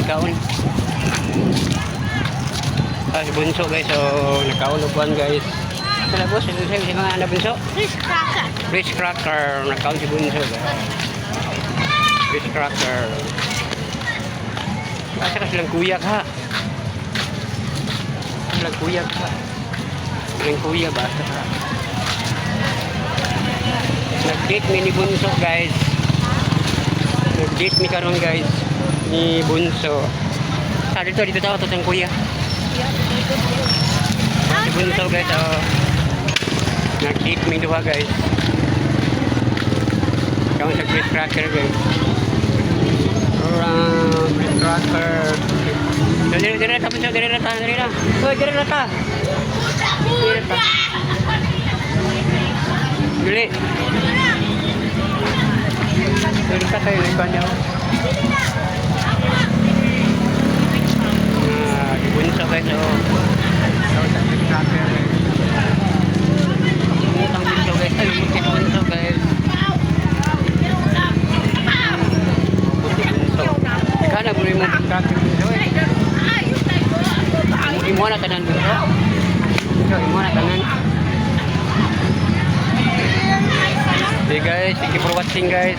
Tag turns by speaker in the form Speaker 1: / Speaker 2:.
Speaker 1: Kaon. Si Bunso guys, so nakaulupan guys. Wala boss, ano sa'yo si mga anak Bunso?
Speaker 2: Fish cracker.
Speaker 1: Fish cracker, nakaon si Bunso guys. Fish cracker. Basta ka silang kuyak ha. Silang kuyak ha. Silang kuya basta ka. Nag-date mi ni Bunso guys. Nag-date mi karon guys ni Bunso. Dito tao to tang kuya. Si Bunso guys, nag-date mi duha guys. Kaon sa fish cracker guys. Fish cracker. Dire ta Bunso, dire ta. Hoy, dire ta. Dili. Dili ka tayo iba niya. Bunso guys, Southern Fish Cracker guys. Umutang Bunso guys. Ay, umutik Bunso guys. Bunso. Kana mo rin mo Fish Cracker Bunso eh. Imo na tanan Bunso. Bunso, imo na tanan. Okay guys, thank you for watching guys.